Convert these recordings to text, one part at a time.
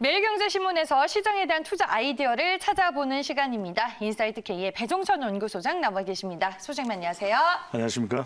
매일경제신문에서 시장에 대한 투자 아이디어를 찾아보는 시간입니다. 인사이트 K의 배종천 연구소장 나와 계십니다. 소장님 안녕하세요. 안녕하십니까?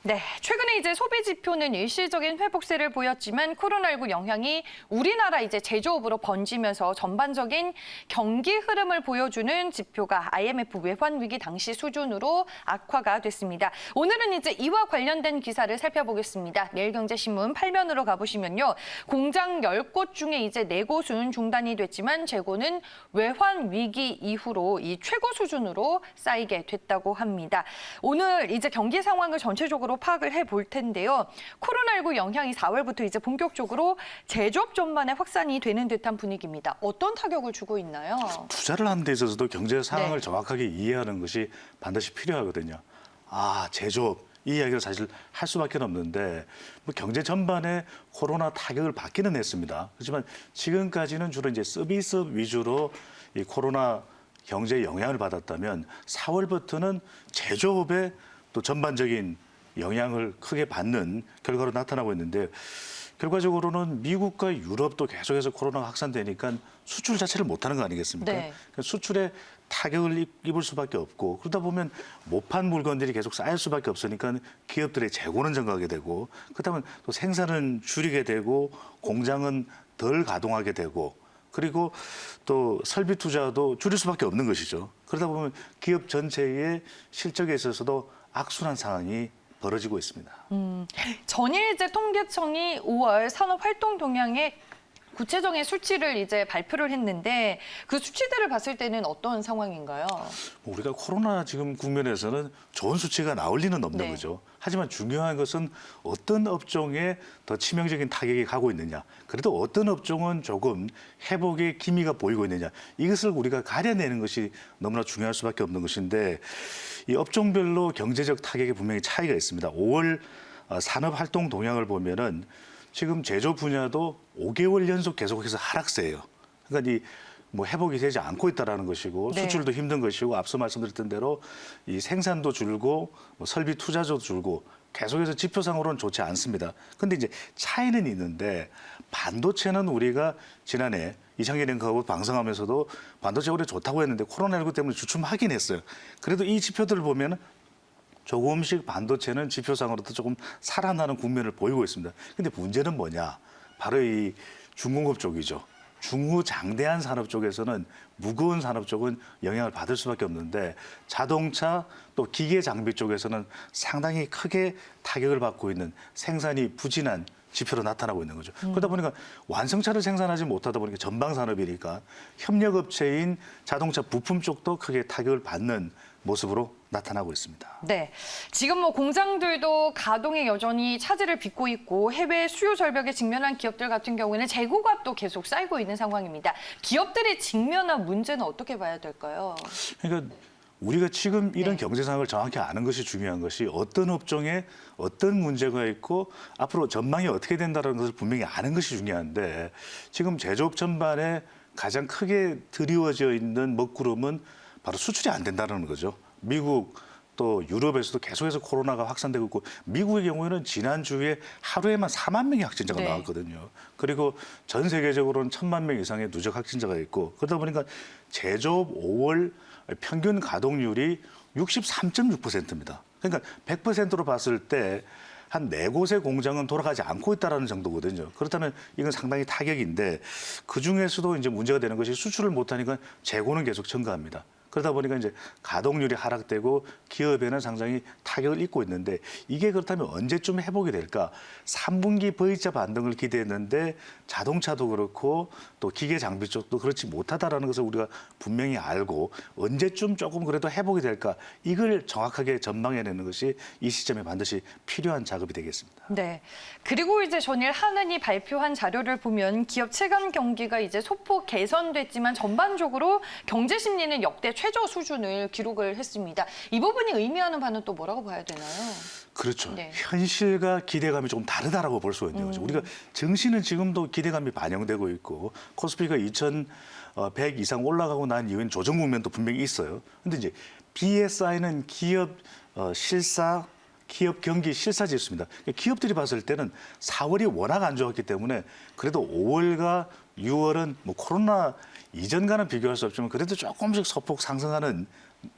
네, 최근에 이제 소비 지표는 일시적인 회복세를 보였지만 코로나19 영향이 우리나라 이제 제조업으로 번지면서 전반적인 경기 흐름을 보여주는 지표가 IMF 외환 위기 당시 수준으로 악화가 됐습니다. 오늘은 이제 이와 관련된 기사를 살펴보겠습니다. 매일경제신문 8면으로 가보시면요. 공장 10곳 중에 이제 4곳은 중단이 됐지만 재고는 외환 위기 이후로 이 최고 수준으로 쌓이게 됐다고 합니다. 오늘 이제 경기 상황을 전체적으로 파악을 해볼 텐데요. 코로나19 영향이 4월부터 이제 본격적으로 제조업 전반에 확산이 되는 듯한 분위기입니다. 어떤 타격을 주고 있나요? 투자를 하는 데 있어서도 경제 상황을 정확하게 이해하는 것이 반드시 필요하거든요. 제조업. 이 이야기를 사실 할 수밖에 없는데 경제 전반에 코로나 타격을 받기는 했습니다. 하지만 지금까지는 주로 이제 서비스 위주로 이 코로나 경제에 영향을 받았다면 4월부터는 제조업에 또 전반적인 영향을 크게 받는 결과로 나타나고 있는데 결과적으로는 미국과 유럽도 계속해서 코로나가 확산되니까 수출 자체를 못하는 거 아니겠습니까? 네. 수출에 타격을 입을 수밖에 없고 그러다 보면 못 판 물건들이 계속 쌓일 수밖에 없으니까 기업들의 재고는 증가하게 되고 그렇다면 또 생산은 줄이게 되고 공장은 덜 가동하게 되고 그리고 또 설비 투자도 줄일 수밖에 없는 것이죠. 그러다 보면 기업 전체의 실적에 있어서도 악순환 상황이 벌어지고 있습니다. 전일 이제 통계청이 5월 산업활동 동향의 구체적인 수치를 이제 발표를 했는데 그 수치들을 봤을 때는 어떤 상황인가요? 우리가 코로나 지금 국면에서는 좋은 수치가 나올 리는 없는 네. 거죠. 하지만 중요한 것은 어떤 업종에 더 치명적인 타격이 가고 있느냐. 그래도 어떤 업종은 조금 회복의 기미가 보이고 있느냐. 이것을 우리가 가려내는 것이 너무나 중요할 수밖에 없는 것인데 이 업종별로 경제적 타격이 분명히 차이가 있습니다. 5월 산업활동 동향을 보면은 지금 제조 분야도 5개월 연속 계속해서 하락세예요. 그러니까 이 뭐 회복이 되지 않고 있다라는 것이고 네. 수출도 힘든 것이고 앞서 말씀드렸던 대로 이 생산도 줄고 뭐 설비 투자도 줄고 계속해서 지표상으로는 좋지 않습니다. 그런데 이제 차이는 있는데 반도체는 우리가 지난해 이창기 랭크하고 방송하면서도 반도체 올해 좋다고 했는데 코로나19 때문에 주춤하긴 했어요. 그래도 이 지표들을 보면 조금씩 반도체는 지표상으로도 조금 살아나는 국면을 보이고 있습니다. 근데 문제는 뭐냐? 바로 이 중공업 쪽이죠. 중후장대한 산업 쪽에서는 무거운 산업 쪽은 영향을 받을 수밖에 없는데 자동차 또 기계 장비 쪽에서는 상당히 크게 타격을 받고 있는 생산이 부진한 지표로 나타나고 있는 거죠. 그러다 보니까 완성차를 생산하지 못하다 보니까 전방 산업이니까 협력업체인 자동차 부품 쪽도 크게 타격을 받는 모습으로 나타나고 있습니다. 네, 지금 뭐 공장들도 가동에 여전히 차질을 빚고 있고 해외 수요 절벽에 직면한 기업들 같은 경우에는 재고가 또 계속 쌓이고 있는 상황입니다. 기업들이 직면한 문제는 어떻게 봐야 될까요? 그러니까 우리가 지금 이런 경제 상황을 정확히 아는 것이 중요한 것이 어떤 업종에 어떤 문제가 있고 앞으로 전망이 어떻게 된다는 것을 분명히 아는 것이 중요한데 지금 제조업 전반에 가장 크게 드리워져 있는 먹구름은 바로 수출이 안 된다는 거죠. 미국 또 유럽에서도 계속해서 코로나가 확산되고 있고 미국의 경우에는 지난주에 하루에만 4만 명의 확진자가 나왔거든요. 그리고 전 세계적으로는 1,000만 명 이상의 누적 확진자가 있고 그러다 보니까 제조업 5월 평균 가동률이 63.6%입니다. 그러니까 100%로 봤을 때 한 4곳의 공장은 돌아가지 않고 있다는 정도거든요. 그렇다면 이건 상당히 타격인데 그중에서도 이제 문제가 되는 것이 수출을 못하니까 재고는 계속 증가합니다. 그러다 보니까 이제 가동률이 하락되고 기업에는 상당히 타격을 입고 있는데 이게 그렇다면 언제쯤 회복이 될까? 3분기 V자 반등을 기대했는데 자동차도 그렇고 또 기계 장비 쪽도 그렇지 못하다라는 것을 우리가 분명히 알고 언제쯤 조금 그래도 회복이 될까? 이걸 정확하게 전망해내는 것이 이 시점에 반드시 필요한 작업이 되겠습니다. 네. 그리고 이제 전일 한은이 발표한 자료를 보면 기업 체감 경기가 이제 소폭 개선됐지만 전반적으로 경제 심리는 역대 최저 수준을 기록을 했습니다. 이 부분이 의미하는 바는 또 뭐라고 봐야 되나요? 그렇죠. 네. 현실과 기대감이 조금 다르다라고 볼 수가 있는 거죠. 우리가 증시는 지금도 기대감이 반영되고 있고 코스피가 2,100 이상 올라가고 난 이후엔 조정 국면도 분명히 있어요. 근데 이제 BSI는 기업 실사 기업 경기 실사 지수입니다. 기업들이 봤을 때는 4월이 워낙 안 좋았기 때문에 그래도 5월과 6월은 뭐 코로나 이전과는 비교할 수 없지만 그래도 조금씩 소폭 상승하는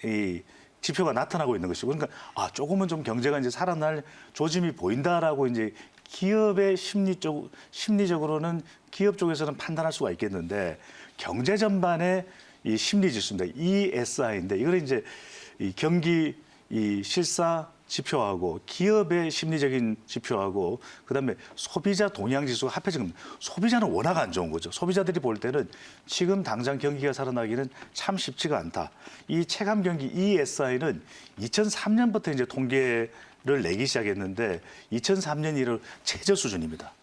이 지표가 나타나고 있는 것이고, 그러니까 조금은 좀 경제가 이제 살아날 조짐이 보인다라고 이제 기업의 심리적으로는 기업 쪽에서는 판단할 수가 있겠는데, 경제 전반의 이 심리 지수입니다. ESI인데 이걸 이제 이 경기 이 실사 지표하고 기업의 심리적인 지표하고 그다음에 소비자 동향 지수가 합해진 겁니다. 소비자는 워낙 안 좋은 거죠. 소비자들이 볼 때는 지금 당장 경기가 살아나기는 참 쉽지가 않다. 이 체감 경기 ESI는 2003년부터 이제 통계를 내기 시작했는데 2003년 이후 최저 수준입니다.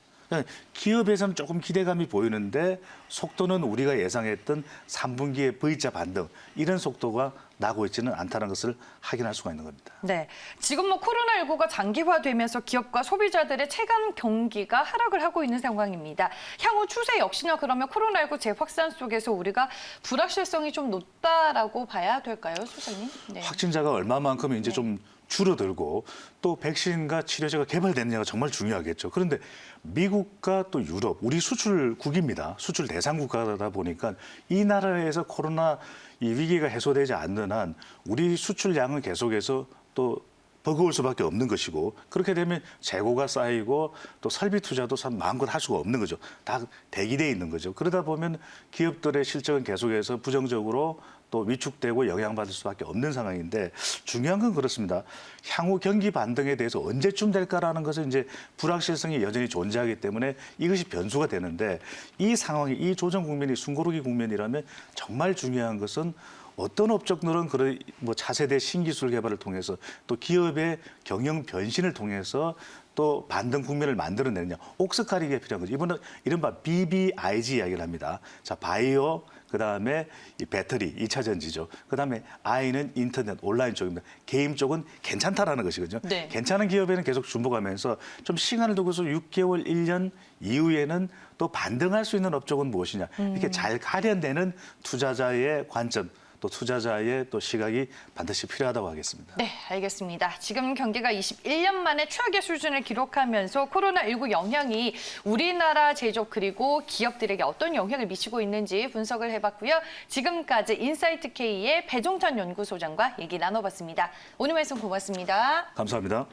기업에서는 조금 기대감이 보이는데 속도는 우리가 예상했던 3분기의 V자 반등 이런 속도가 나고 있지는 않다는 것을 확인할 수가 있는 겁니다. 네, 지금 뭐 코로나19가 장기화되면서 기업과 소비자들의 체감 경기가 하락을 하고 있는 상황입니다. 향후 추세 역시나 그러면 코로나19 재확산 속에서 우리가 불확실성이 좀 높다라고 봐야 될까요, 소장님? 네. 확진자가 얼마만큼 이제 좀 줄어들고 또 백신과 치료제가 개발됐느냐가 정말 중요하겠죠. 그런데 미국과 또 유럽, 우리 수출국입니다. 수출 대상 국가다 보니까 이 나라에서 코로나 이 위기가 해소되지 않는 한 우리 수출량은 계속해서 또 버거울 수밖에 없는 것이고, 그렇게 되면 재고가 쌓이고 또 설비 투자도 참 마음껏 할 수가 없는 거죠. 다 대기돼 있는 거죠. 그러다 보면 기업들의 실적은 계속해서 부정적으로 또 위축되고 영향받을 수밖에 없는 상황인데, 중요한 건 그렇습니다. 향후 경기 반등에 대해서 언제쯤 될까라는 것은 이제 불확실성이 여전히 존재하기 때문에 이것이 변수가 되는데, 이 상황이 이 조정 국면이 숨고르기 국면이라면 정말 중요한 것은 어떤 업종들은 그런 뭐 차세대 신기술 개발을 통해서 또 기업의 경영 변신을 통해서 또 반등 국면을 만들어내느냐, 옥스카리가 필요한 거죠. 이번에 이른바 BBIG 이야기를 합니다. 자, 바이오, 그다음에 이 배터리, 2차 전지죠. 그다음에 I는 인터넷, 온라인 쪽입니다. 게임 쪽은 괜찮다라는 것이거든요. 네. 괜찮은 기업에는 계속 주목하면서 좀 시간을 두고서 6개월, 1년 이후에는 또 반등할 수 있는 업종은 무엇이냐. 이렇게 잘 가려내는 투자자의 관점, 또 투자자의 또 시각이 반드시 필요하다고 하겠습니다. 네, 알겠습니다. 지금 경기가 21년 만에 최악의 수준을 기록하면서 코로나19 영향이 우리나라 제조업 그리고 기업들에게 어떤 영향을 미치고 있는지 분석을 해봤고요. 지금까지 인사이트 K의 배종찬 연구소장과 얘기 나눠봤습니다. 오늘 말씀 고맙습니다. 감사합니다.